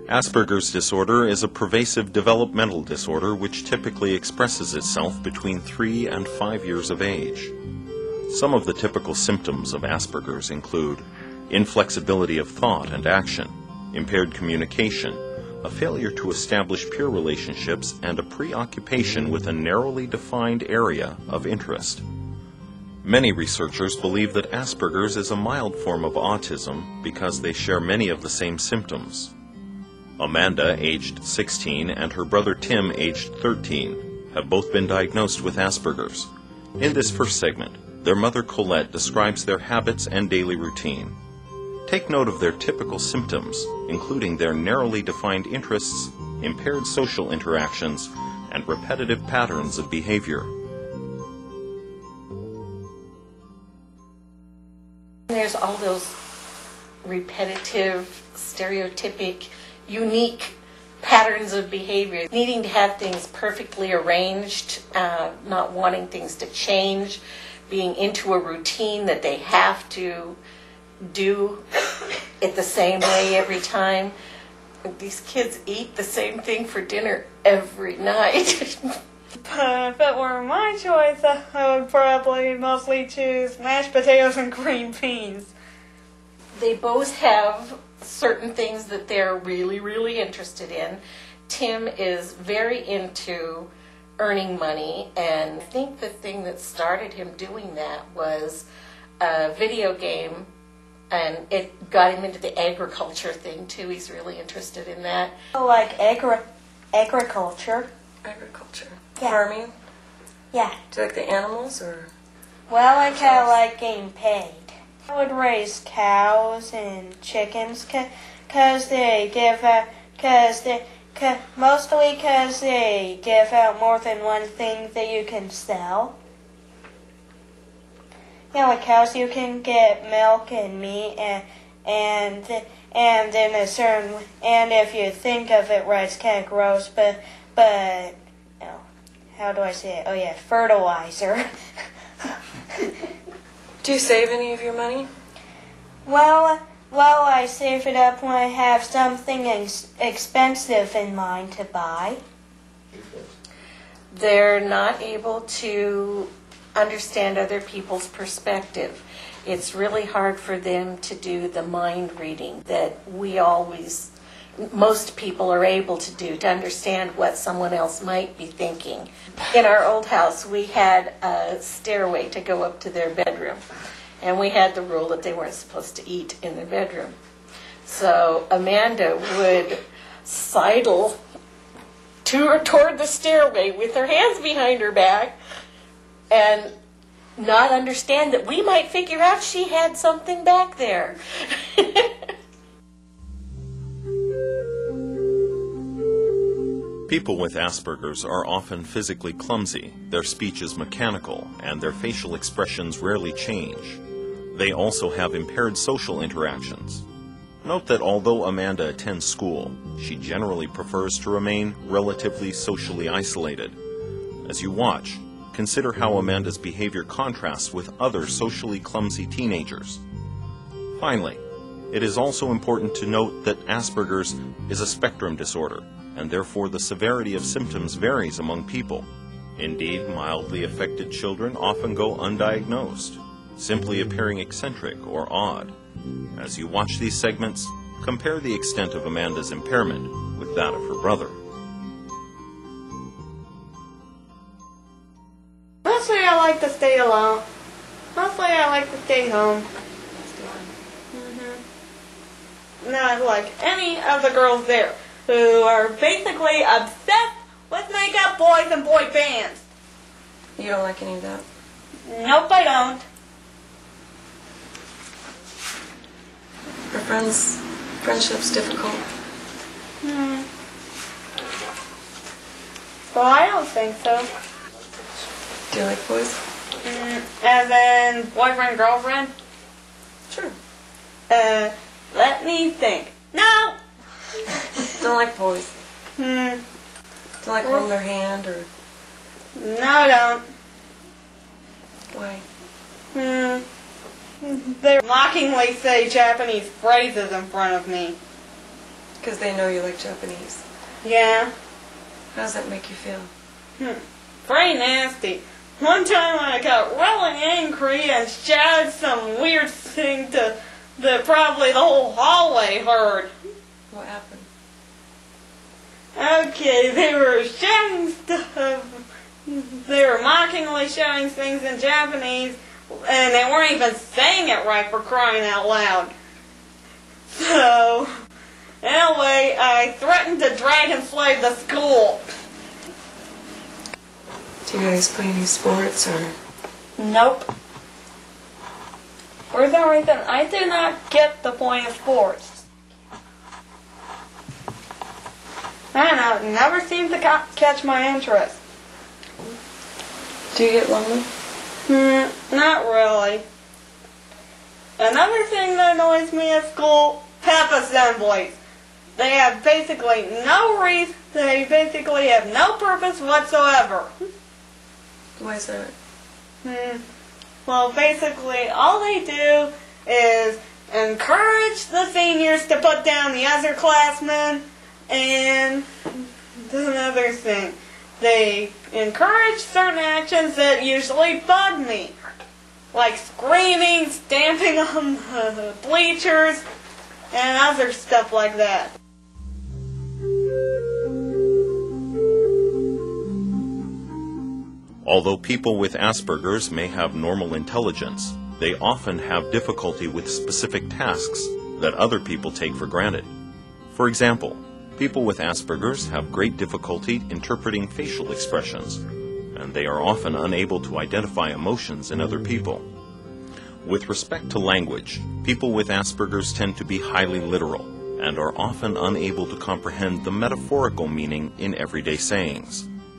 Asperger's disorder is a pervasive developmental disorder which typically expresses itself between 3 and 5 years of age. Some of the typical symptoms of Asperger's include inflexibility of thought and action, impaired communication, a failure to establish peer relationships, and a preoccupation with a narrowly defined area of interest. Many researchers believe that Asperger's is a mild form of autism because they share many of the same symptoms. Amanda, aged 16, and her brother Tim, aged 13, have both been diagnosed with Asperger's. In this first segment, their mother Colette describes their habits and daily routine. Take note of their typical symptoms, including their narrowly defined interests, impaired social interactions, and repetitive patterns of behavior. There's all those repetitive, stereotypic, unique patterns of behavior, needing to have things perfectly arranged, not wanting things to change, being into a routine that they have to do it the same way every time. These kids eat the same thing for dinner every night. If it were my choice, I would probably mostly choose mashed potatoes and green beans. They both have certain things that they're really, really interested in. Tim is very into earning money, and I think the thing that started him doing that was a video game, and it got him into the agriculture thing too. He's really interested in that. Like agriculture. Agriculture. Yeah. Farming? Yeah. Do you like the animals or? Well, I kind of like getting paid. I would raise cows and chickens because they give mostly because they give out more than one thing that you can sell. Yeah, like cows, you can get milk and meat and in a certain, and if you think of it right, it's kind of gross, but oh, how do I say it? Oh yeah, fertilizer. Do you save any of your money? Well, I save it up when I have something expensive in mind to buy. They're not able to understand other people's perspective. It's really hard for them to do the mind reading that most people are able to do, to understand what someone else might be thinking. In our old house, we had a stairway to go up to their bedroom, and we had the rule that they weren't supposed to eat in their bedroom. So Amanda would sidle toward the stairway with her hands behind her back and not understand that we might figure out she had something back there. People with Asperger's are often physically clumsy, their speech is mechanical, and their facial expressions rarely change. They also have impaired social interactions. Note that although Amanda attends school, she generally prefers to remain relatively socially isolated. As you watch, consider how Amanda's behavior contrasts with other socially clumsy teenagers. Finally, it is also important to note that Asperger's is a spectrum disorder, and therefore the severity of symptoms varies among people. Indeed, mildly affected children often go undiagnosed, simply appearing eccentric or odd. As you watch these segments, compare the extent of Amanda's impairment with that of her brother. Mostly I like to stay alone. Mostly I like to stay home. Not like any of the girls there who are basically obsessed with makeup boys and boy bands. You don't like any of that? Nope, I don't. Are friendships difficult? Well, I don't think so. Do you like boys? As in boyfriend, girlfriend? Sure. Let me think. No! Don't like boys? Don't like holding their hand or? No, I don't. Why? They mockingly say Japanese phrases in front of me. Because they know you like Japanese. Yeah. How does that make you feel? Pretty nasty. One time I got really angry and shouted some weird thing that probably the whole hallway heard. What happened? Okay, they were shouting stuff. They were mockingly shouting things in Japanese, and they weren't even saying it right, for crying out loud. So, anyway, I threatened to dragon slay the school. Do you guys play any sports or? Nope. For some reason, I do not get the point of sports. I don't know, it never seems to catch my interest. Do you get lonely? Not really. Another thing that annoys me at school, pep assemblies. They have basically no reason, they basically have no purpose whatsoever. Why is that? Well, basically, all they do is encourage the seniors to put down the other classmen, and another thing, they encourage certain actions that usually bug me, like screaming, stamping on the bleachers, and other stuff like that. Although people with Asperger's may have normal intelligence, they often have difficulty with specific tasks that other people take for granted. For example, people with Asperger's have great difficulty interpreting facial expressions, and they are often unable to identify emotions in other people. With respect to language, people with Asperger's tend to be highly literal and are often unable to comprehend the metaphorical meaning in everyday sayings.